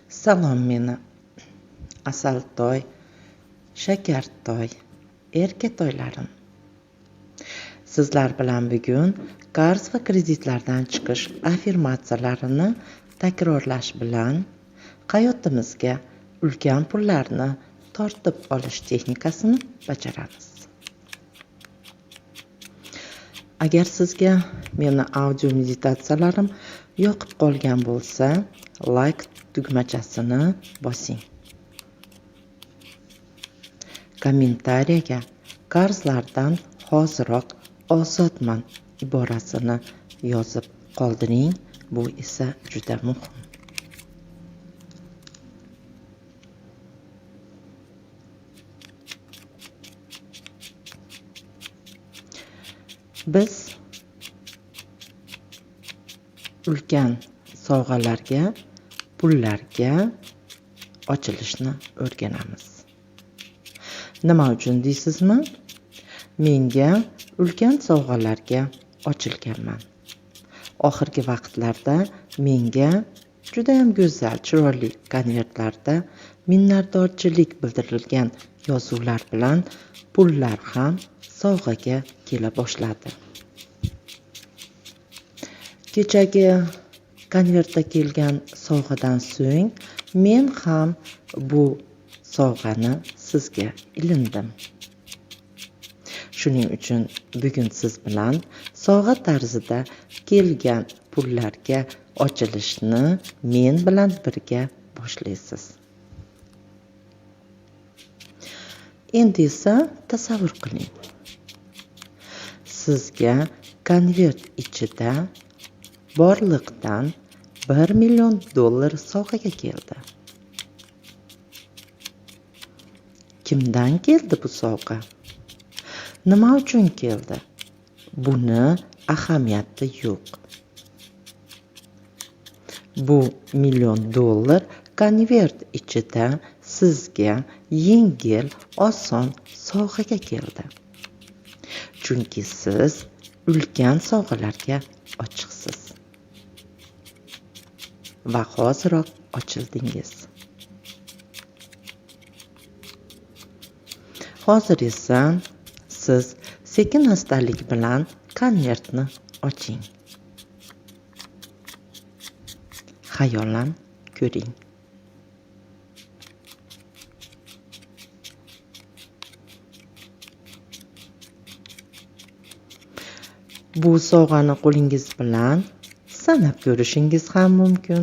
Salom meni, asaltoy, shakartoy, erkatoylarim. Sizlar bilan bugun qarz va kreditlardan chiqish affirmatsiyalarini takrorlash bilan hayotimizga ulkan pullarni tortib olish texnikasini bajaramiz. Agar sizga meni audio meditatsiyalarim yoqib qolgan bo'lsa, like tugmachasini bosing. Kommentariyaga qarzlardan hoziroq ozodman iborasini yozib qoldiring, bu esa juda muhim. Biz ulkan sovg'alarga, pullarga ochilishni o'rganamiz. Nima uchun deysizmi? Menga ulkan sovg'alarga ochilganman. Oxirgi vaqtlarda menga juda ham go'zal, chiroyli konvertlarda minnatdorchilik bildirilgan yozuvlar bilan pullar ham sovg'aga kela boshladi. Kechagi konvertda kelgan sovg'adan so'ng men ham bu sovg'ani sizga ilindim. Shuning uchun bugun siz bilan sovg'a tarzida kelgan pullarga ochilishni men bilan birga boshlaysiz. Endi esa tasavvur qiling. Sizga konvert ichida borliqdan $1 million sovg'aga keldi. Kimdan keldi bu sovg'a? Nima uchun keldi? Buni ahamiyati yo'q. Bu $1 million konvert ichida sizga yengil, oson sovg'aga keldi. Chunki siz ulkan sovg'alarga ochiqsiz va hoziroq ochildingiz. Hozir esa siz sekin-astalik bilan konvertni oching. Xayolan ko'ring. Bu sovg'ani qo'lingiz bilan sanab ko'rishingiz ham mumkin,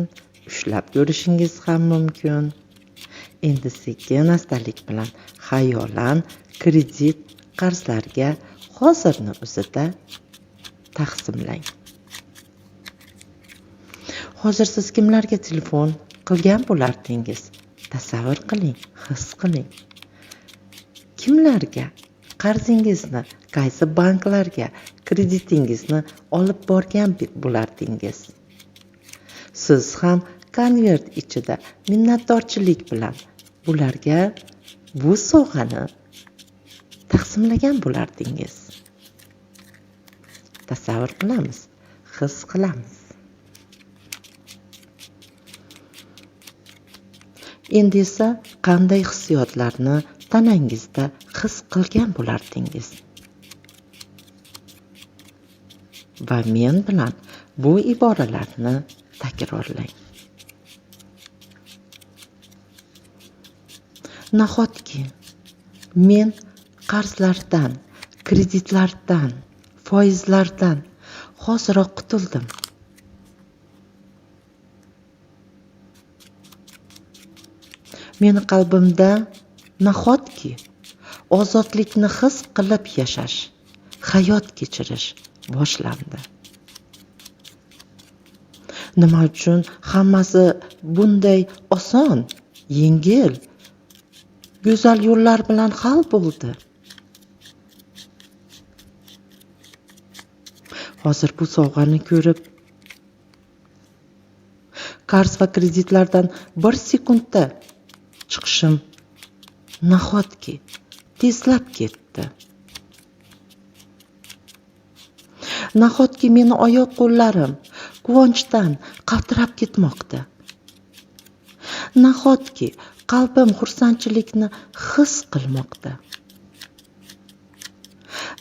ushlab ko'rishingiz ham mumkin. Endi sekin-astalik bilan xayolan kredit qarzlarga hozirni o'zida taqsimlang. Hozir siz kimlarga telefon qilgan bo'lardingiz? Tasavvur qiling, his qiling. Kimlarga qarzingizni, qaysi banklarga kreditingizni olib borgan bo'lardingiz? Siz ham konvert ichida minnatdorchilik bilan bularga bu sovg'ani taqsimlagan bo'lardingiz. Tasavvur qilamiz, his qilamiz. Endi esa qanday hissiyotlarni tanangizda his qilgan bo'lardingiz? Va men bilan bu iboralarni takrorlang. Nahotki men qarzlardan, kreditlardan, foizlardan hoziroq qutuldim. Meni qalbimda nahotki ozodlikni his qilib yashash, hayot kechirish boshlandi. Nima uchun hammasi bunday oson, yengil, go'zal yo'llar bilan hal bo'ldi? Hozir bu sovg'ani ko'rib, qarz va kreditlardan 1 sekundda chiqishim nahotki tezlab ketdi. Nahotki meni oyoq qo'llarim quvonchdan qaltirab ketmoqda. Nahotki qalbim xursandchilikni his qilmoqda.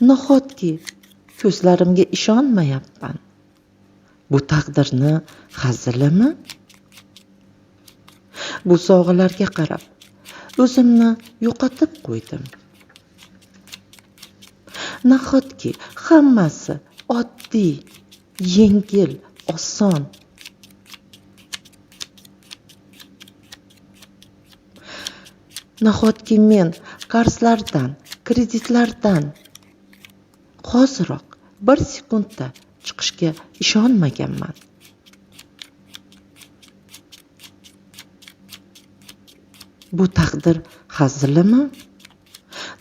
Nahotki ko'zlarimga ishonmayapman. Bu taqdirni hazilimi? Bu sovg'alarga qarab o'zimni yo'qotib qo'ydim. Nahotki hammasi oddiy, yengil, oson. Nahotki men qarzlardan, kreditlardan hoziroq bir sekundda chiqishga ishonmaganman. Bu taqdir hazilimi?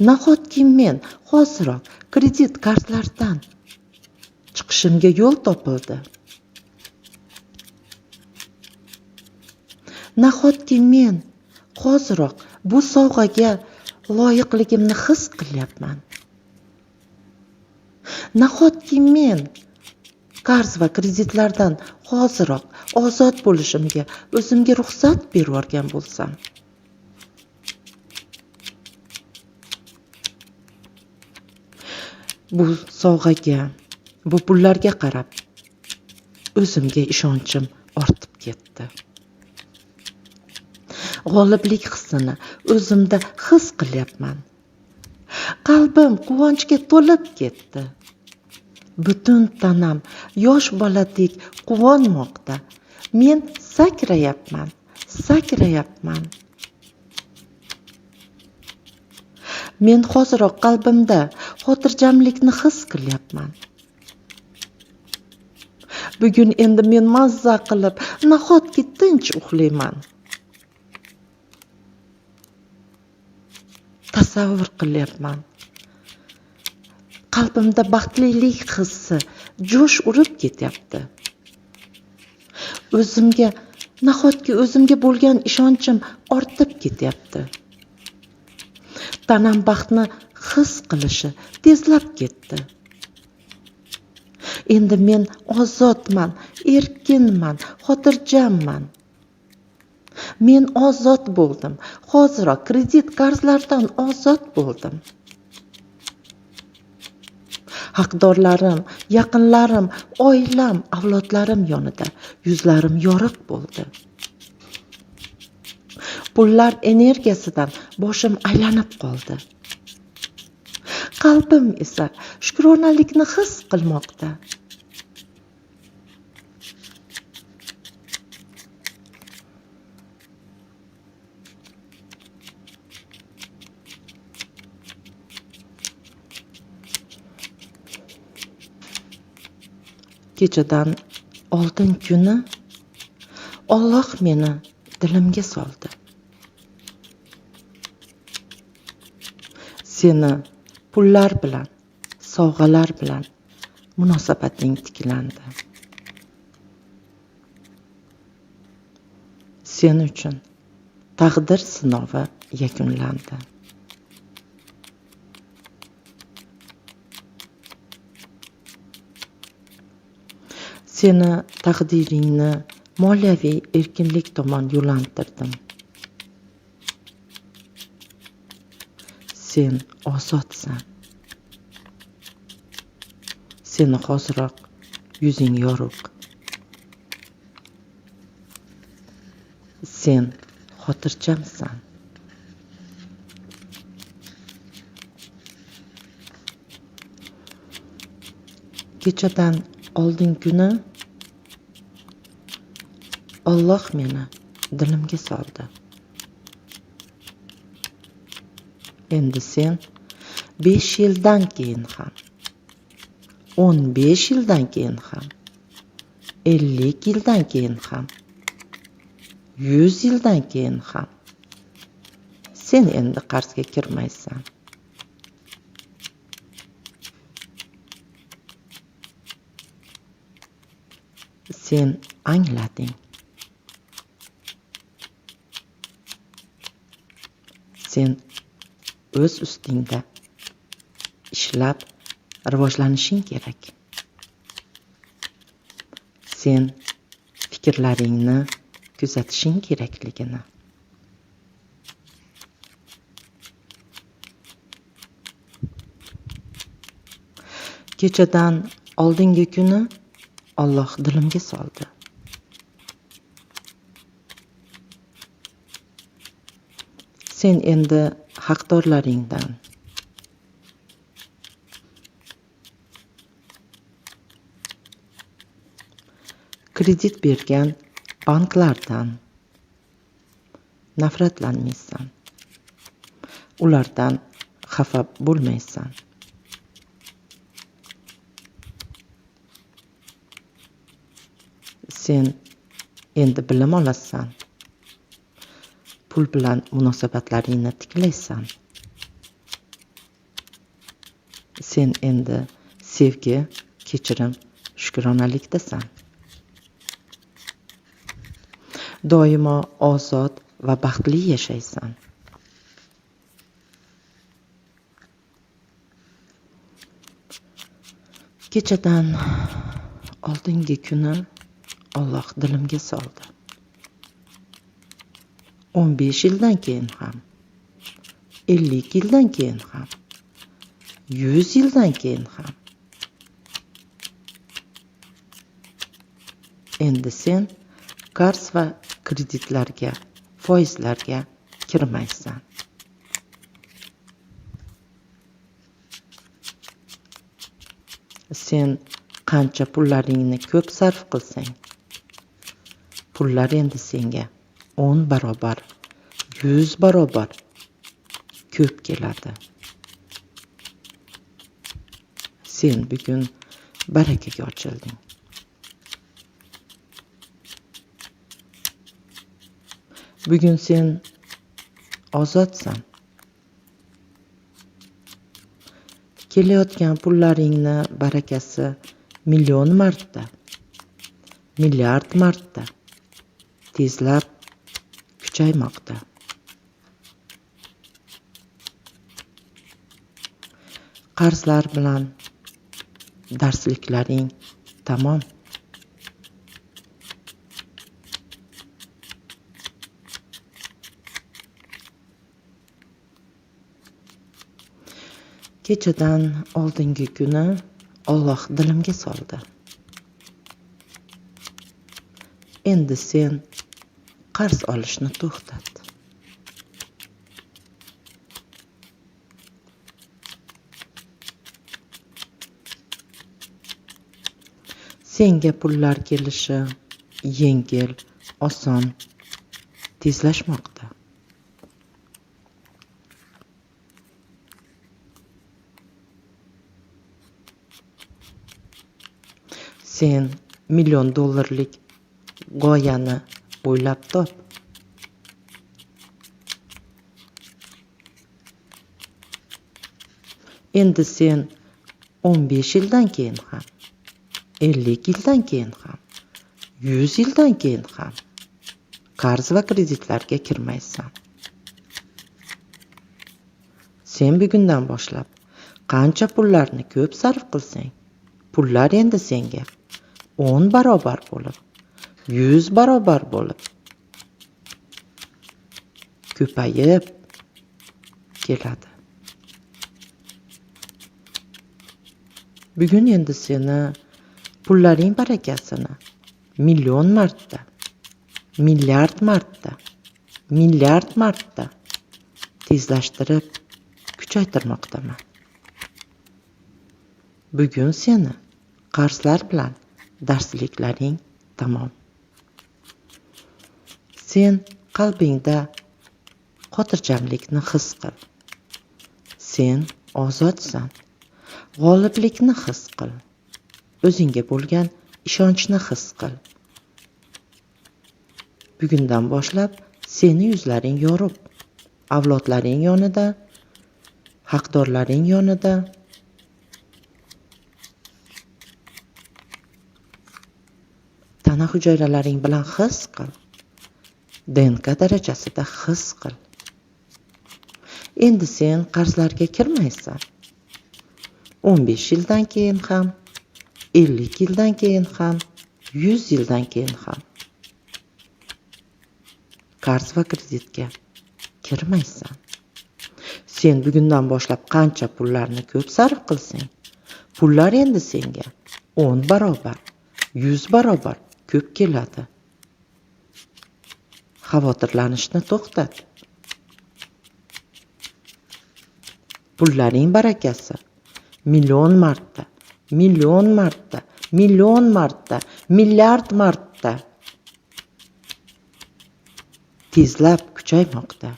Nahotki men hoziroq kredit qarzlardan chiqishimga yo'l topildi. Nahotki men hoziroq bu sovg'aga loyiqligimni his qilyapman. Nahotki men qarz va kreditlardan hoziroq ozod bo'lishimga o'zimga ruxsat berib yuborgan bo'lsam. Bu sovg'aga, bu pullarga qarab o'zimga ishonchim ortib ketdi. G'oliblik hissini o'zimda his qilyapman. Qalbim quvonchga to'lib ketdi. Butun tanam yosh boladek quvonmoqda. Men sakrayapman. Men hoziroq qalbimda xotirjamlikni his qilyapman. Bugun endi men mazza qilib, nahotki tinch uxlayman. Tasavvur qilyapman. Qalbimda baxtlilik hissi jo'sh urib ketyapti. Nahotki o'zimga bo'lgan ishonchim ortib ketyapti. Tanam baxtni his qilishi tezlab ketdi. Endi men ozodman, erkinman, xotirjamman. Men ozod bo'ldim. Hoziroq kredit qarzlardan ozod bo'ldim. Haqdorlarim, yaqinlarim, oilam, avlodlarim yonida yuzlarim yorug' bo'ldi. Pullar energiyasidan boshim aylanib qoldi. Qalbim esa shukronalikni his qilmoqda. Kechadan oldin kuni Alloh meni dilimga soldi. Seni pullar bilan, sovg'alar bilan munosabating tiklandi. Sen uchun taqdir sinovi yakunlandi. Seni taqdiringni moliyaviy erkinlik tomon yo'llantirdim. Sen ozodsan. Seni hoziroq yuzing yorug'. Sen xotirjamsan. Kechadan oldin kuni Alloh meni dilimga soldi. Endi sen 5 yildan keyin ham, 15 yildan keyin ham, 50 yildan keyin ham, 100 yildan keyin ham sen endi qarzga kirmaysan. Sen anglading. Sen o'z ustingda ishlab rivojlanishing kerak. Sen fikrlaringni kuzatishing kerakligini. Kechadan oldingi kuni Alloh dilimga soldi. Sen endi haqdorlaringdan, kredit bergan banklardan nafratlanmaysan. Ulardan xafa bo'lmaysan. Sen endi bilim olasan. Pul bilan munosabatlaringni tiklaysan. Sen endi sevgi, kechirim, shukronalikdasan. Doimo ozod va baxtli yashaysan. Kechadan oldingi kuni Alloh dilimga soldi. 15 yildan keyin ham, 50 yildan keyin ham, 100 yildan keyin ham. Endi sen qarz va kreditlarga, foizlarga kirmaysan. Sen qancha pullaringni ko'p sarf qilsang, pullar endi senga 10 barobar, 100 barobar ko'p keladi. Sen bugun barakaga ochilding. Bugun sen ozodsan. Kelayotgan pullaringni barakasi million marta, milliard marta tezlab kuchaymoqda. Qarzlar bilan darsliklaring tamom. Kechadan oldingi kuni Alloh dilimga soldi. Endi sen qarz olishni to'xtat. Senga pullar kelishi yengil, oson, tezlashmoqda. Sen $1 million g'oyani o'ylab top. Endi sen 15 yildan keyin ham, 50 yildan keyin ham, 100 yildan keyin ham qarz va kreditlarga kirmaysan. Sen bugundan boshlab qancha pullarni ko'p sarf qilsang, pullar endi senga 10 barobar bo'lib, 100 barobar bo'lib ko'payib keladi. Bugun endi seni pullaring barakasini million marta, milliard marta, milliard marta tezlashtirib kuchaytirmoqdaman. Bugun seni qarzlar bilan darsliklaring tamom. Sen qalbingda xotirjamlikni his qil. Sen ozodsan. G'oliblikni his qil. O'zingga bo'lgan ishonchni his qil. Bugundan boshlab seni yuzlaring yorib, avlodlaring yonida, haqdorlaring yonida tana hujayralaring bilan his qil. DNK darajasida his qil. Endi sen qarzlarga kirmaysan. 15 yildan keyin ham, 50 yildan keyin ham, 100 yildan keyin ham qarz va kreditga kirmaysan. Sen bugundan boshlab qancha pullarni ko'p sarf qilsang, Pullar endi senga 10 barobar, 100 barobar ko'p keladi. Xavotirlanishni to'xtat. Pullaring barakasi million marta, million marta, million marta, milliard marta tezlab kuchaymoqda.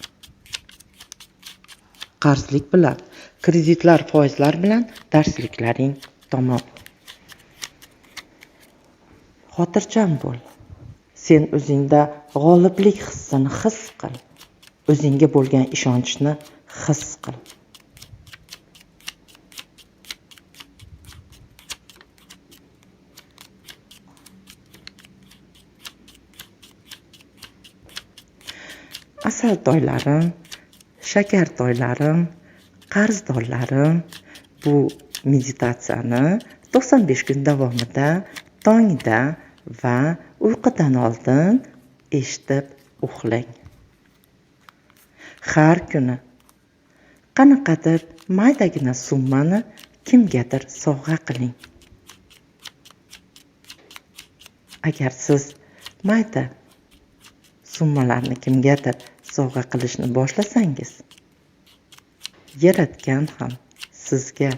Qarzlik bilan, kreditlar foizlar bilan darsliklaring tamom. Xotirjam bo'l. Sen o'zingda g'oliblik hissini his qil. O'zingga bo'lgan ishonchni his qil. Asaltoylarim, shakartoylarim, qarzdorlarim, bu meditatsiyani 95 kun davomida tongda va uyqudan oldin eshitib uxlang. Har kuni qanaqadir maydagina summani kimgadir sovg'a qiling. Agar siz mayda summalarni kimgadir sovg'a qilishni boshlasangiz, Yaratgan ham sizga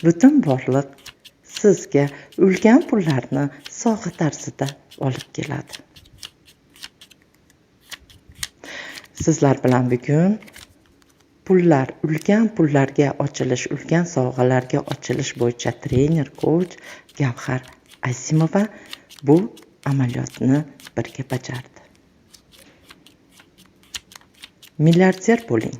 butun borliq sizga ulkan pullarni sovg'a tarzida olib keladi. Sizlar bilan bugun pullar, ulkan pullarga ochilish, ulkan sovg'alarga ochilish bo'yicha trener, coach Gavhar Asimova bu amaliyotni birga bajardi. Milliarder bo'ling.